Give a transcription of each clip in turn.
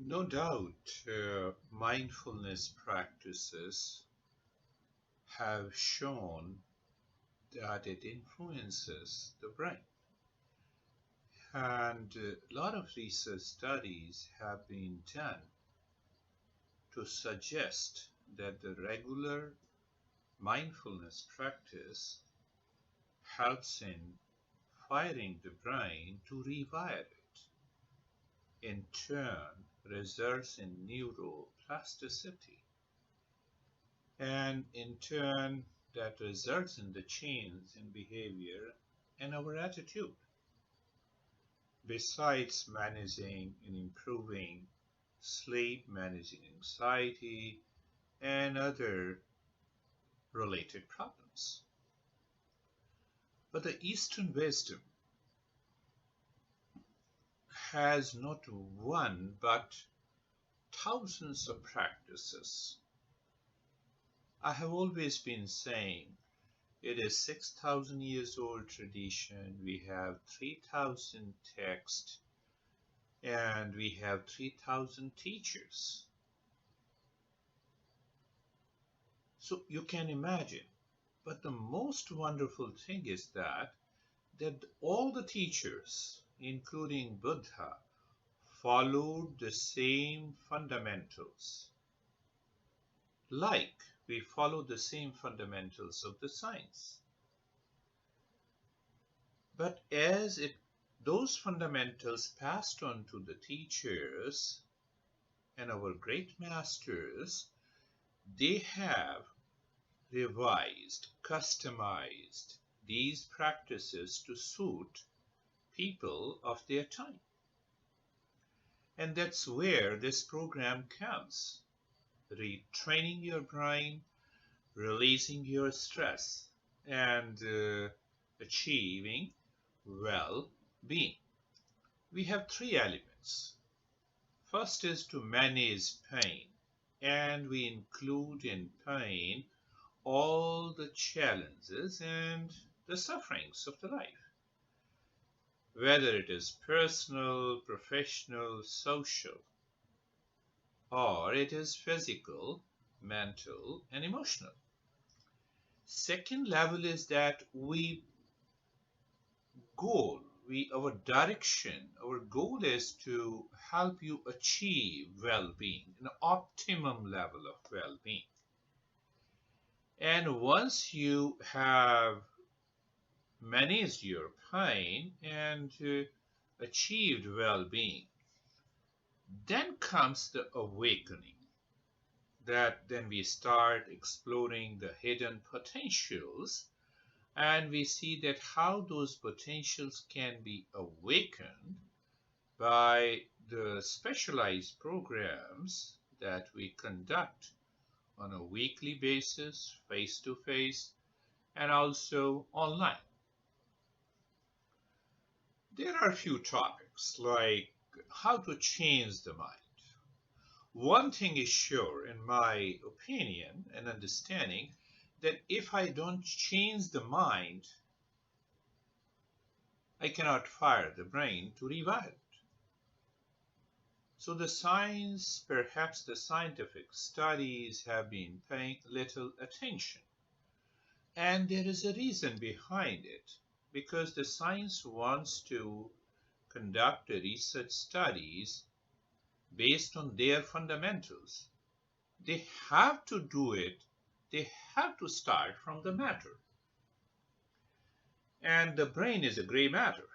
No doubt, mindfulness practices have shown that it influences the brain. And a lot of research studies have been done to suggest that the regular mindfulness practice helps in firing the brain to rewire it. In turn, results in neuroplasticity. And in turn, that results in the change in behavior and our attitude. Besides managing and improving sleep, managing anxiety, and other related problems. But the Eastern wisdom has not one but thousands of practices. I have always been saying it is 6,000 years old tradition. We have 3,000 texts and we have 3,000 teachers. So you can imagine. But the most wonderful thing is that all the teachers, including Buddha, followed the same fundamentals. Like we follow the same fundamentals of the science. But those fundamentals passed on to the teachers and our great masters, they have revised, customized these practices to suit people of their time. And that's where this program comes. Retraining your brain, releasing your stress, and achieving well-being. We have three elements. First is to manage pain, and we include in pain all the challenges and the sufferings of the life, whether it is personal, professional, social, or it is physical, mental, and emotional. Second level is that our direction, our goal is to help you achieve well-being, an optimum level of well-being. And once you have managed your pain and achieved well-being, then comes the awakening. That then we start exploring the hidden potentials and we see that how those potentials can be awakened by the specialized programs that we conduct on a weekly basis, face to face, and also online. There are a few topics like how to change the mind. One thing is sure, in my opinion and understanding, that if I don't change the mind, I cannot fire the brain to rewire it. So the science, perhaps the scientific studies have been paying little attention. And there is a reason behind it, because the science wants to conduct the research studies based on their fundamentals. They have to do it, they have to start from the matter. And the brain is a gray matter.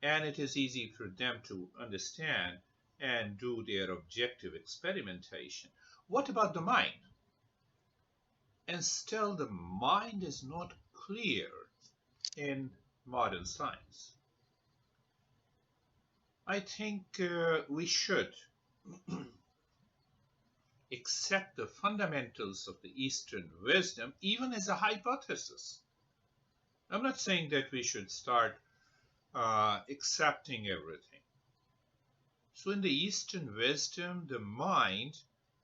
And it is easy for them to understand and do their objective experimentation. What about the mind? And still the mind is not clear in modern science. I think we should accept the fundamentals of the Eastern wisdom even as a hypothesis. I'm not saying that we should start accepting everything. So in the Eastern wisdom, the mind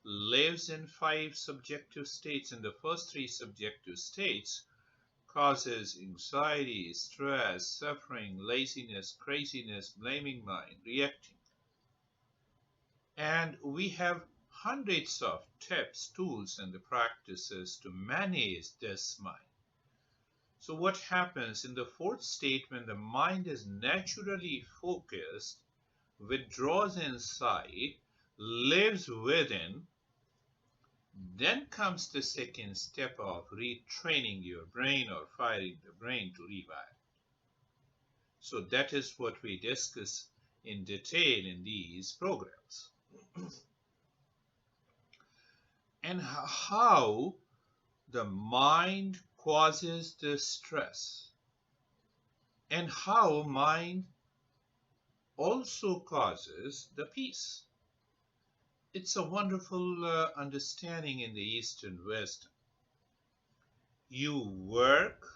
lives in 5 subjective states, and the first 3 subjective states causes anxiety, stress, suffering, laziness, craziness, blaming mind, reacting. And we have hundreds of tips, tools, and the practices to manage this mind. So what happens in the fourth state when the mind is naturally focused, withdraws inside, lives within, then comes the second step of retraining your brain or firing the brain to rewire. So that is what we discuss in detail in these programs. And how the mind causes the stress and how mind also causes the peace. It's a wonderful understanding in the Eastern wisdom. You work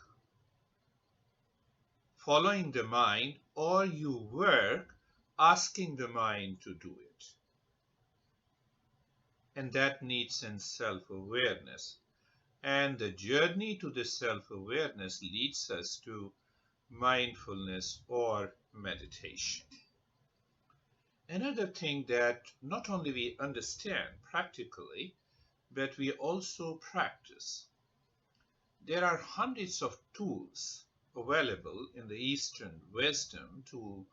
following the mind, or you work asking the mind to do it. And that needs some self-awareness. And the journey to the self-awareness leads us to mindfulness or meditation. Another thing that not only we understand practically, but we also practice. There are hundreds of tools available in the Eastern wisdom to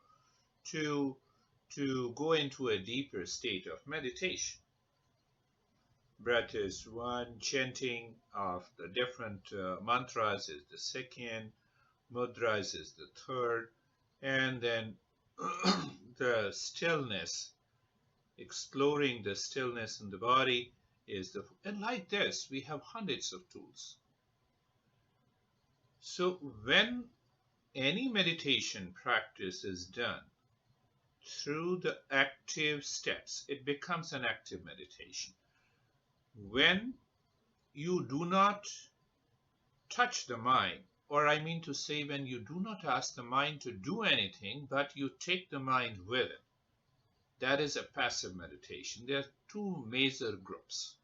go into a deeper state of meditation. Breath is one, chanting of the different mantras is the second, mudras is the third, and then the stillness, exploring the stillness in the body is the, and like this, we have hundreds of tools. So when any meditation practice is done through the active steps, it becomes an active meditation. When you do not touch the mind, or I mean to say when you do not ask the mind to do anything, but you take the mind with it, that is a passive meditation. There are two major groups.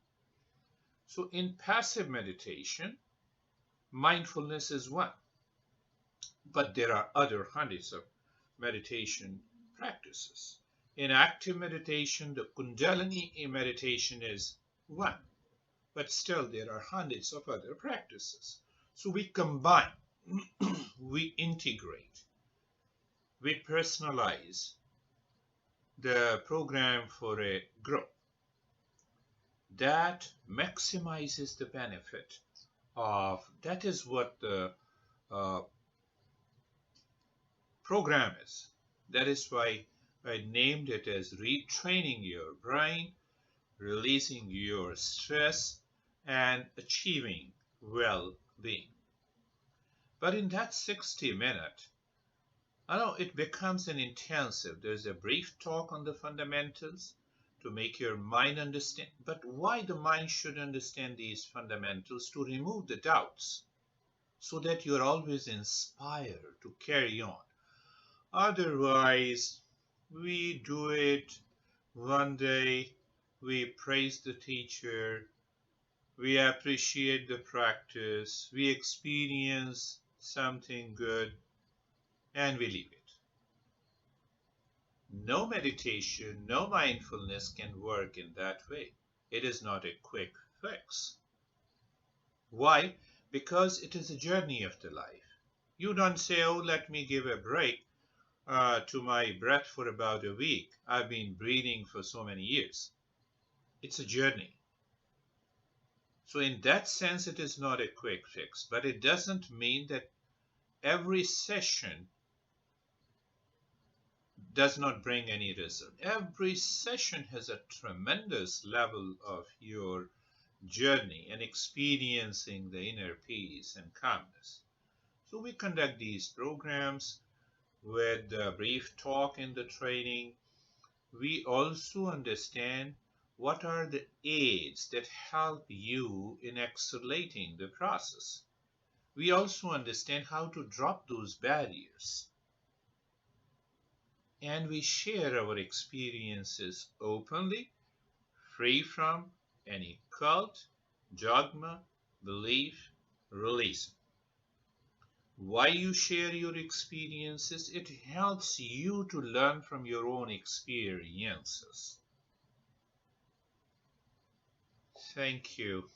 So in passive meditation, mindfulness is one, but there are other hundreds of meditation practices. In active meditation, the Kundalini meditation is one, but still there are hundreds of other practices. So we combine, we integrate, we personalize the program for a group that maximizes the benefit of, that is what the program is. That is why I named it as retraining your brain, releasing your stress, and achieving well-being. But in that 60 minutes, I know it becomes an intensive. There's a brief talk on the fundamentals to make your mind understand. But why the mind should understand these fundamentals? To remove the doubts, so that you're always inspired to carry on. Otherwise, we do it one day, we praise the teacher, we appreciate the practice, we experience something good, and we leave it. No meditation, no mindfulness can work in that way. It is not a quick fix. Why? Because it is a journey of the life. You don't say, oh, let me give a break to my breath for about a week. I've been breathing for so many years. It's a journey. So in that sense, it is not a quick fix, but it doesn't mean that every session does not bring any result. Every session has a tremendous level of your journey and experiencing the inner peace and calmness. So we conduct these programs with a brief talk in the training. We also understand what are the aids that help you in accelerating the process. We also understand how to drop those barriers. And we share our experiences openly, free from any cult, dogma, belief, religion. Why you share your experiences? It helps you to learn from your own experiences. Thank you.